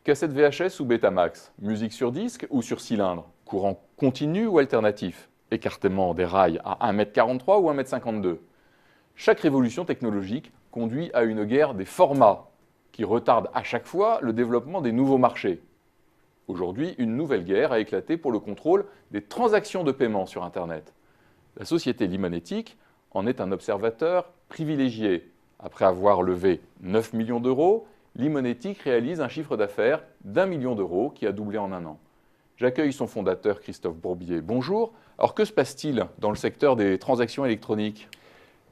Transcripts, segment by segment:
Cassette VHS ou Betamax, musique sur disque ou sur cylindre, courant continu ou alternatif, écartement des rails à 1,43 m ou 1,52 m. Chaque révolution technologique conduit à une guerre des formats qui retarde à chaque fois le développement des nouveaux marchés. Aujourd'hui, une nouvelle guerre a éclaté pour le contrôle des transactions de paiement sur Internet. La société Limonettic en est un observateur privilégié. Après avoir levé 9 millions d'euros, Limonettic réalise un chiffre d'affaires d'1 million d'euros qui a doublé en un an. J'accueille son fondateur Christophe Bourbier. Bonjour. Alors que se passe-t-il dans le secteur des transactions électroniques ?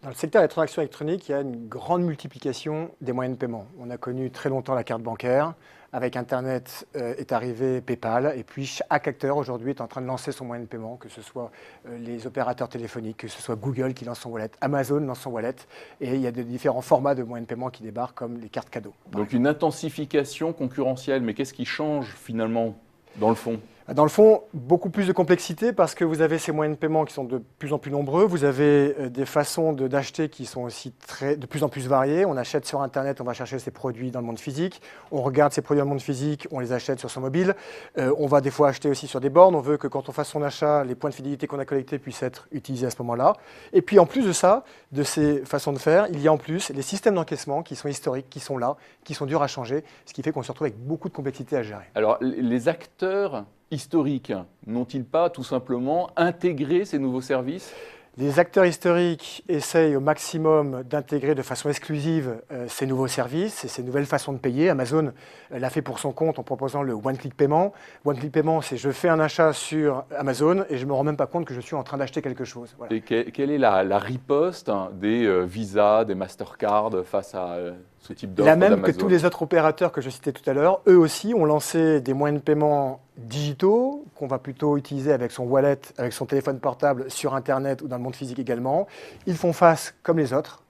Dans le secteur des transactions électroniques, il y a une grande multiplication des moyens de paiement. On a connu très longtemps la carte bancaire. Avec Internet est arrivé PayPal. Et puis chaque acteur aujourd'hui est en train de lancer son moyen de paiement, que ce soit les opérateurs téléphoniques, que ce soit Google qui lance son wallet, Amazon lance son wallet. Et il y a de différents formats de moyens de paiement qui débarquent, comme les cartes cadeaux. Donc une intensification concurrentielle. Mais qu'est-ce qui change finalement dans le fond ? Dans le fond, beaucoup plus de complexité parce que vous avez ces moyens de paiement qui sont de plus en plus nombreux. Vous avez des façons d'acheter qui sont aussi de plus en plus variées. On achète sur Internet, on va chercher ces produits dans le monde physique. On regarde ces produits dans le monde physique, on les achète sur son mobile. On va des fois acheter aussi sur des bornes. On veut que quand on fasse son achat, les points de fidélité qu'on a collectés puissent être utilisés à ce moment-là. Et puis en plus de ça, de ces façons de faire, il y a en plus les systèmes d'encaissement qui sont historiques, qui sont là, qui sont durs à changer, ce qui fait qu'on se retrouve avec beaucoup de complexité à gérer. Alors les acteurs historiques n'ont-ils pas tout simplement intégré ces nouveaux services ? Les acteurs historiques essayent au maximum d'intégrer de façon exclusive ces nouveaux services et ces nouvelles façons de payer. Amazon l'a fait pour son compte en proposant le one-click paiement. One-click paiement, c'est je fais un achat sur Amazon et je ne me rends même pas compte que je suis en train d'acheter quelque chose. Voilà. Et quelle est la riposte des Visa, des Mastercard face à ce type d'offre La même d'Amazon ? que tous les autres opérateurs que je citais tout à l'heure, eux aussi ont lancé des moyens de paiement digitaux qu'on va plutôt utiliser avec son wallet, avec son téléphone portable sur Internet ou dans le monde physique également. Ils font face, comme les autres,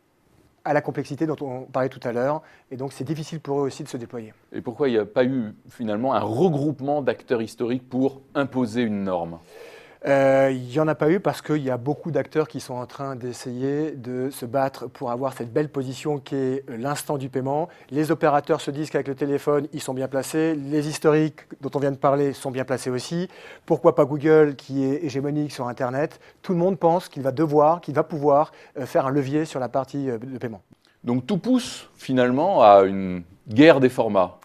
à la complexité dont on parlait tout à l'heure. Et donc, c'est difficile pour eux aussi de se déployer. Et pourquoi il n'y a pas eu finalement un regroupement d'acteurs historiques pour imposer une norme ? Il n'y en a pas eu parce qu'il y a beaucoup d'acteurs qui sont en train d'essayer de se battre pour avoir cette belle position qui est l'instant du paiement. Les opérateurs se disent qu'avec le téléphone, ils sont bien placés. Les historiques dont on vient de parler sont bien placés aussi. Pourquoi pas Google qui est hégémonique sur Internet ? Tout le monde pense qu'il va pouvoir faire un levier sur la partie de paiement. Donc tout pousse finalement à une guerre des formats.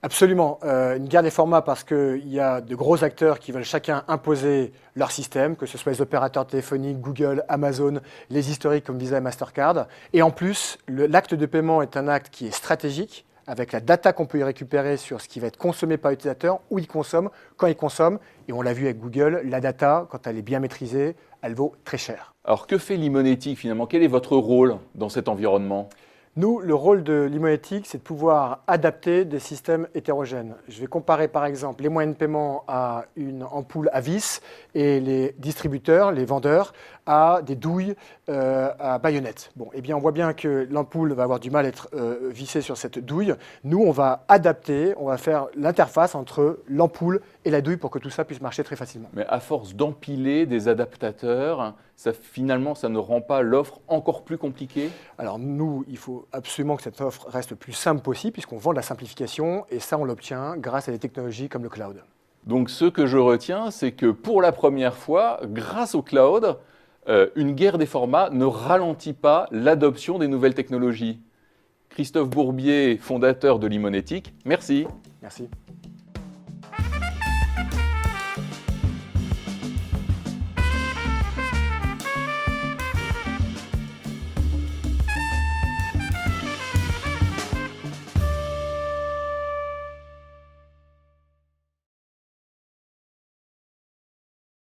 Absolument. Une guerre des formats parce qu'il y a de gros acteurs qui veulent chacun imposer leur système, que ce soit les opérateurs téléphoniques, Google, Amazon, les historiques comme Visa et Mastercard. Et en plus, l'acte de paiement est un acte qui est stratégique, avec la data qu'on peut y récupérer sur ce qui va être consommé par l'utilisateur, où il consomme, quand il consomme. Et on l'a vu avec Google, la data, quand elle est bien maîtrisée, elle vaut très cher. Alors que fait Limonettic finalement ? Quel est votre rôle dans cet environnement ? Nous, le rôle de Limonettic, c'est de pouvoir adapter des systèmes hétérogènes. Je vais comparer par exemple les moyens de paiement à une ampoule à vis et les distributeurs, les vendeurs, à des douilles à baïonnette. Bon, eh bien, on voit bien que l'ampoule va avoir du mal à être vissée sur cette douille. Nous, on va adapter, on va faire l'interface entre l'ampoule et la douille pour que tout ça puisse marcher très facilement. Mais à force d'empiler des adaptateurs, finalement, ça ne rend pas l'offre encore plus compliquée ? Alors nous, il faut absolument que cette offre reste le plus simple possible puisqu'on vend de la simplification et ça, on l'obtient grâce à des technologies comme le cloud. Donc ce que je retiens, c'est que pour la première fois, grâce au cloud, une guerre des formats ne ralentit pas l'adoption des nouvelles technologies. Christophe Bourbier, fondateur de Limonettic, merci. Merci.